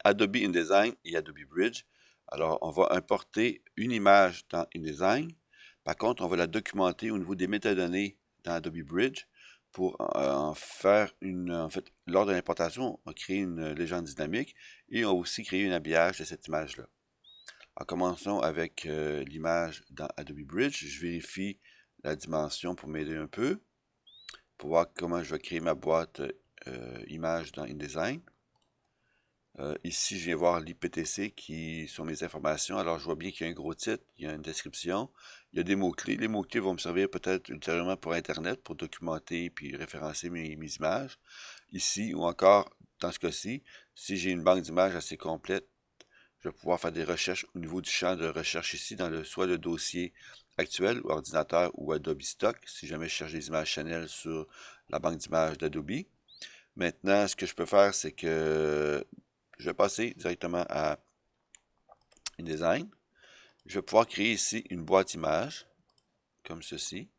Adobe InDesign et Adobe Bridge. Alors, on va importer une image dans InDesign. Par contre, on va la documenter au niveau des métadonnées dans Adobe Bridge pour en faire en fait, lors de l'importation, on va créer une légende dynamique et on va aussi créer un habillage de cette image-là. En commençons avec l'image dans Adobe Bridge. Je vérifie la dimension pour m'aider un peu, pour voir comment je vais créer ma boîte image dans InDesign. Ici, je viens voir l'IPTC qui sont mes informations. Alors, je vois bien qu'il y a un gros titre, il y a une description, il y a des mots-clés. Les mots-clés vont me servir peut-être ultérieurement pour Internet, pour documenter puis référencer mes images. Ici, ou encore, dans ce cas-ci, si j'ai une banque d'images assez complète, je vais pouvoir faire des recherches au niveau du champ de recherche ici, dans soit le dossier actuel, ou ordinateur ou Adobe Stock, si jamais je cherche des images Chanel sur la banque d'images d'Adobe. Maintenant, ce que je peux faire, c'est que je vais passer directement à InDesign. Je vais pouvoir créer ici une boîte image, comme ceci.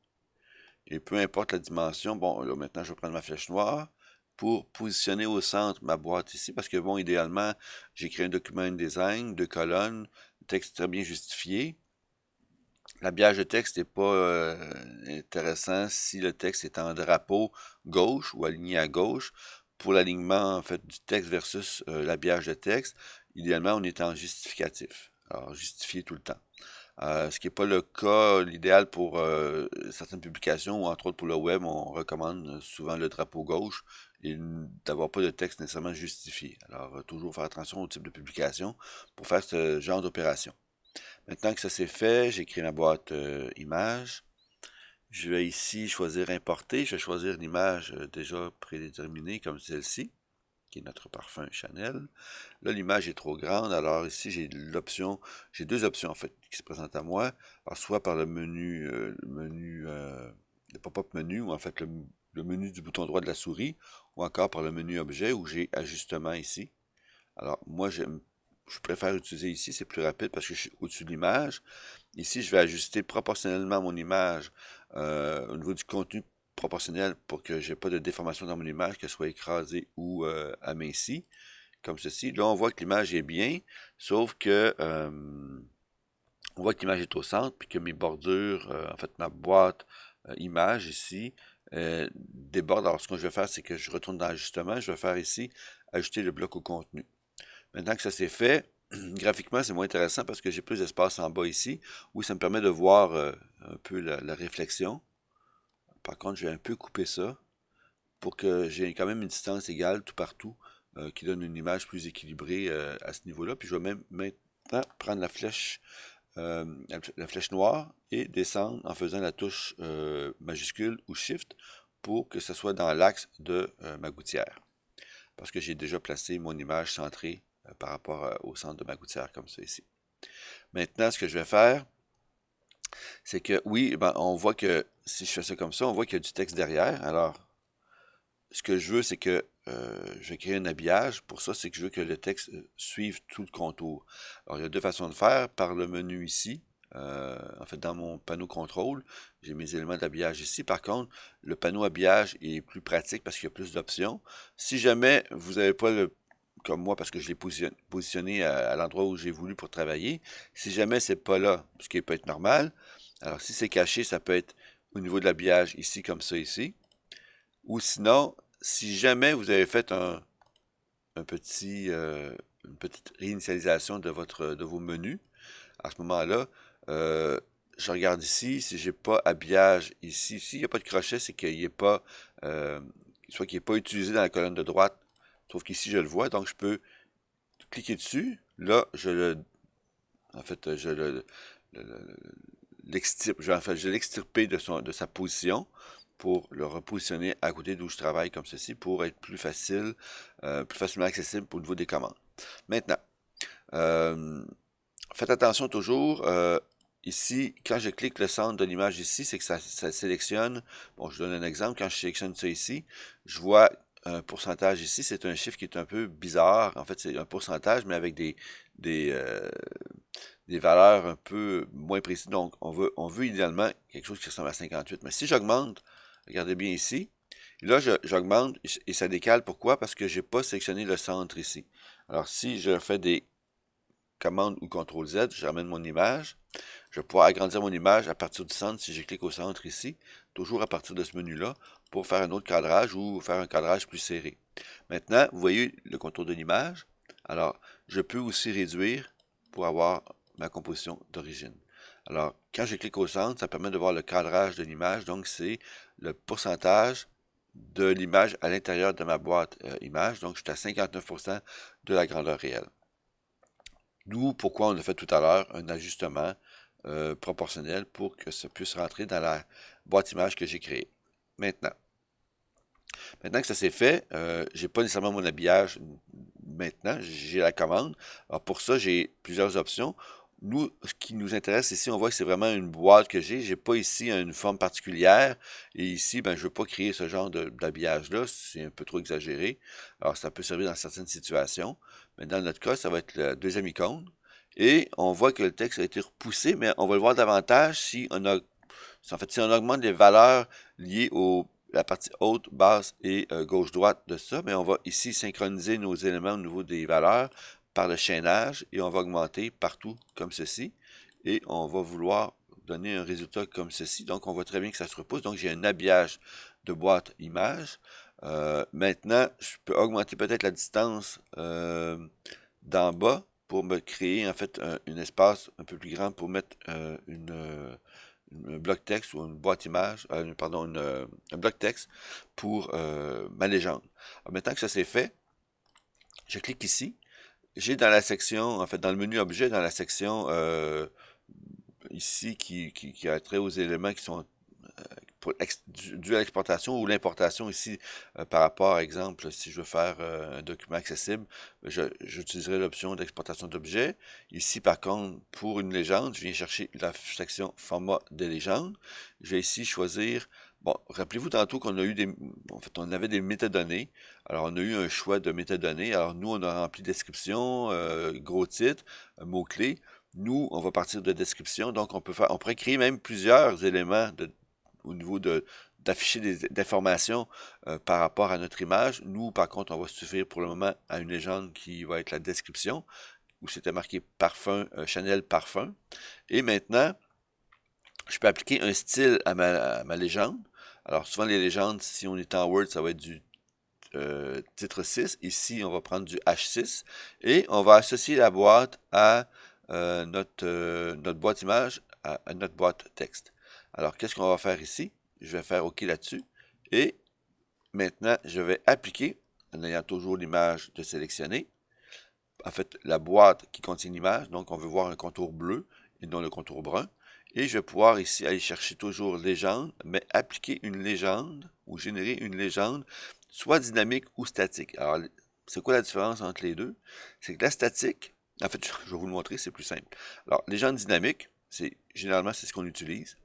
Et peu importe la dimension, bon, là maintenant je vais prendre ma flèche noire pour positionner au centre ma boîte ici, parce que bon, idéalement, j'ai créé un document InDesign, 2 colonnes, texte très bien justifié. L'habillage de texte n'est pas intéressant si le texte est en drapeau gauche ou aligné à gauche. Pour l'alignement en fait du texte versus l'habillage de texte, idéalement on est en justificatif. Alors justifier tout le temps. Ce qui n'est pas le cas, l'idéal pour certaines publications ou entre autres pour le web, on recommande souvent le drapeau gauche et d'avoir pas de texte nécessairement justifié. Alors toujours faire attention au type de publication pour faire ce genre d'opération. Maintenant que ça c'est fait, j'ai créé ma boîte image. Je vais ici choisir importer. Je vais choisir une image déjà prédéterminée comme celle-ci, qui est notre parfum Chanel. Là, l'image est trop grande, alors ici j'ai j'ai 2 options en fait qui se présentent à moi. Alors, soit par le menu, le pop-up menu, ou en fait le menu du bouton droit de la souris, ou encore par le menu objet où j'ai ajustement ici. Alors, moi, je préfère utiliser ici, c'est plus rapide parce que je suis au-dessus de l'image. Ici, je vais ajuster proportionnellement mon image au niveau du contenu proportionnel pour que j'ai pas de déformation dans mon image, qu'elle soit écrasée ou amincie, comme ceci. Là, on voit que l'image est bien, sauf que on voit que l'image est au centre, puis que mes bordures, en fait, ma boîte image ici, déborde. Alors, ce que je vais faire, c'est que je retourne dans l'ajustement. Je vais faire ici, ajouter le bloc au contenu. Maintenant que ça c'est fait, graphiquement c'est moins intéressant parce que j'ai plus d'espace en bas ici, où ça me permet de voir un peu la réflexion. Par contre, je vais un peu couper ça pour que j'ai quand même une distance égale tout partout, qui donne une image plus équilibrée à ce niveau-là. Puis je vais même maintenant prendre la flèche noire et descendre en faisant la touche majuscule ou Shift pour que ce soit dans l'axe de ma gouttière. Parce que j'ai déjà placé mon image centrée par rapport au centre de ma gouttière, comme ça ici. Maintenant, ce que je vais faire, c'est que, oui, ben, on voit que, si je fais ça comme ça, on voit qu'il y a du texte derrière. Alors, ce que je veux, c'est que je vais créer un habillage. Pour ça, c'est que je veux que le texte suive tout le contour. Alors, il y a 2 façons de faire. Par le menu ici, en fait, dans mon panneau contrôle, j'ai mes éléments d'habillage ici. Par contre, le panneau habillage est plus pratique parce qu'il y a plus d'options. Si jamais vous n'avez pas comme moi, parce que je l'ai positionné à l'endroit où j'ai voulu pour travailler, si jamais c'est pas là, ce qui peut être normal, alors si c'est caché, ça peut être au niveau de l'habillage ici, comme ça ici. Ou sinon, si jamais vous avez fait un une petite réinitialisation de vos menus, à ce moment-là, euh, je regarde ici, si j'ai pas habillage ici, s'il n'y a pas de crochet, c'est qu'il n'est pas, euh, soit qu'il n'est pas utilisé dans la colonne de droite, sauf qu'ici je le vois, donc je peux cliquer dessus, là, en fait, je vais l'extirper de sa position pour le repositionner à côté d'où je travaille comme ceci pour être plus facilement accessible au niveau des commandes. Maintenant, euh, faites attention toujours, ici, quand je clique le centre de l'image ici, c'est que ça sélectionne, bon, je donne un exemple, quand je sélectionne ça ici, je vois un pourcentage ici, c'est un chiffre qui est un peu bizarre, en fait c'est un pourcentage, mais avec des, euh, des valeurs un peu moins précises, donc on veut idéalement quelque chose qui ressemble à 58, mais si j'augmente, regardez bien ici, Et là, j'augmente et ça décale. Pourquoi? Parce que j'ai pas sélectionné le centre ici. Alors, si je fais des commandes ou CTRL Z, je ramène mon image. Je vais pouvoir agrandir mon image à partir du centre si je clique au centre ici, toujours à partir de ce menu-là, pour faire un autre cadrage ou faire un cadrage plus serré. Maintenant, vous voyez le contour de l'image. Alors, je peux aussi réduire pour avoir ma composition d'origine. Alors, quand je clique au centre, ça permet de voir le cadrage de l'image. Donc, c'est le pourcentage de l'image à l'intérieur de ma boîte image. Donc, je suis à 59% de la grandeur réelle. D'où pourquoi on a fait tout à l'heure un ajustement proportionnel pour que ça puisse rentrer dans la boîte image que j'ai créée. Maintenant que ça s'est fait, j'ai pas nécessairement mon habillage maintenant, j'ai la commande. Alors pour ça, j'ai plusieurs options. Nous, ce qui nous intéresse ici, on voit que c'est vraiment une boîte que j'ai. J'ai pas ici une forme particulière. Et ici, ben, je veux pas créer ce genre d'habillage-là. C'est un peu trop exagéré. Alors, ça peut servir dans certaines situations. Mais dans notre cas, ça va être la deuxième icône. Et on voit que le texte a été repoussé, mais on va le voir davantage si on a, en fait, si on augmente les valeurs liées la partie haute, basse et gauche-droite de ça, mais on va ici synchroniser nos éléments au niveau des valeurs par le chaînage et on va augmenter partout comme ceci et on va vouloir donner un résultat comme ceci. Donc, on voit très bien que ça se repousse. Donc, j'ai un habillage de boîte image. Maintenant, je peux augmenter peut-être la distance d'en bas pour me créer en fait un espace un peu plus grand pour mettre un bloc texte ou une boîte image, pardon, un bloc texte pour ma légende. Alors, maintenant que ça c'est fait, je clique ici. J'ai dans la section, en fait, dans le menu objet, dans la section ici qui a trait aux éléments qui sont dû à l'exportation ou l'importation ici par rapport, par exemple, si je veux faire un document accessible, j'utiliserai l'option d'exportation d'objets. Ici, par contre, pour une légende, je viens chercher la section format de légende. Je vais ici choisir, bon, rappelez-vous tantôt qu'on a eu en fait, on avait des métadonnées. Alors, on a eu un choix de métadonnées. Alors, nous, on a rempli description, gros titre, mots-clés. Nous, on va partir de description, donc on pourrait créer même plusieurs éléments au niveau d'afficher des informations par rapport à notre image. Nous, par contre, on va suffire pour le moment à une légende qui va être la description, où c'était marqué parfum, Chanel parfum. Et maintenant, je peux appliquer un style à ma légende. Alors, souvent, les légendes, si on est en Word, ça va être du titre 6. Ici, on va prendre du H6 et on va associer la boîte à notre boîte image, à notre boîte texte. Alors, qu'est-ce qu'on va faire ici? Je vais faire OK là-dessus. Et maintenant, je vais appliquer, en ayant toujours l'image de sélectionner, en fait, la boîte qui contient l'image. Donc, on veut voir un contour bleu et non le contour brun. Et je vais pouvoir ici aller chercher toujours légende, mais appliquer une légende ou générer une légende, soit dynamique ou statique. Alors, c'est quoi la différence entre les deux? C'est que la statique, en fait, je vais vous le montrer, c'est plus simple. Alors, légende dynamique, généralement, c'est ce qu'on utilise.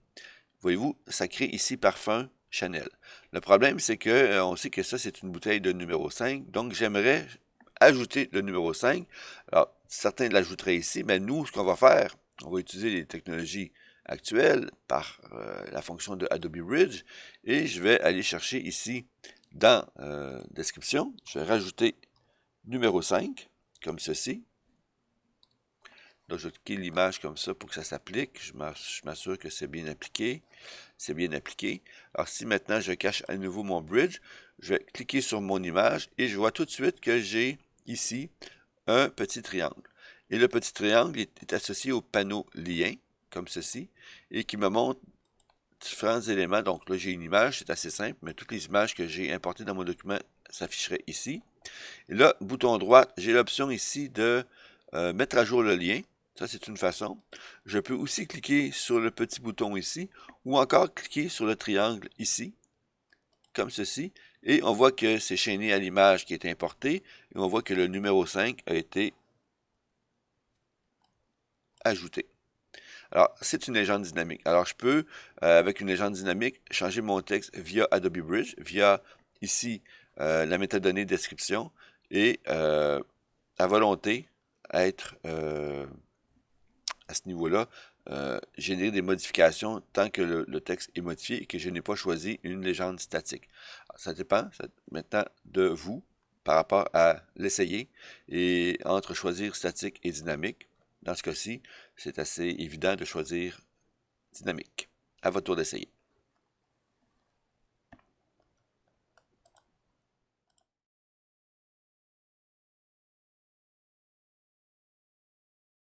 Voyez-vous, ça crée ici parfum Chanel. Le problème, c'est que on sait que ça, c'est une bouteille de numéro 5, donc j'aimerais ajouter le numéro 5. Alors, certains l'ajouteraient ici, mais nous, ce qu'on va faire, on va utiliser les technologies actuelles par la fonction de Adobe Bridge, et je vais aller chercher ici dans description, je vais rajouter numéro 5, comme ceci. Donc, je vais cliquer l'image comme ça pour que ça s'applique. Je m'assure que c'est bien appliqué. C'est bien appliqué. Alors, si maintenant je cache à nouveau mon bridge, je vais cliquer sur mon image et je vois tout de suite que j'ai ici un petit triangle. Et le petit triangle est associé au panneau lien, comme ceci, et qui me montre différents éléments. Donc là, j'ai une image, c'est assez simple, mais toutes les images que j'ai importées dans mon document s'afficheraient ici. Et là, bouton droit, j'ai l'option ici de mettre à jour le lien. Ça, c'est une façon. Je peux aussi cliquer sur le petit bouton ici ou encore cliquer sur le triangle ici, comme ceci. Et on voit que c'est chaîné à l'image qui est importée et on voit que le numéro 5 a été ajouté. Alors, c'est une légende dynamique. Alors, je peux, avec une légende dynamique, changer mon texte via Adobe Bridge, via ici la métadonnée description et à volonté être à ce niveau-là, générer des modifications tant que le texte est modifié et que je n'ai pas choisi une légende statique. Alors, ça dépend maintenant de vous par rapport à l'essayer et entre choisir statique et dynamique. Dans ce cas-ci, c'est assez évident de choisir dynamique. À votre tour d'essayer.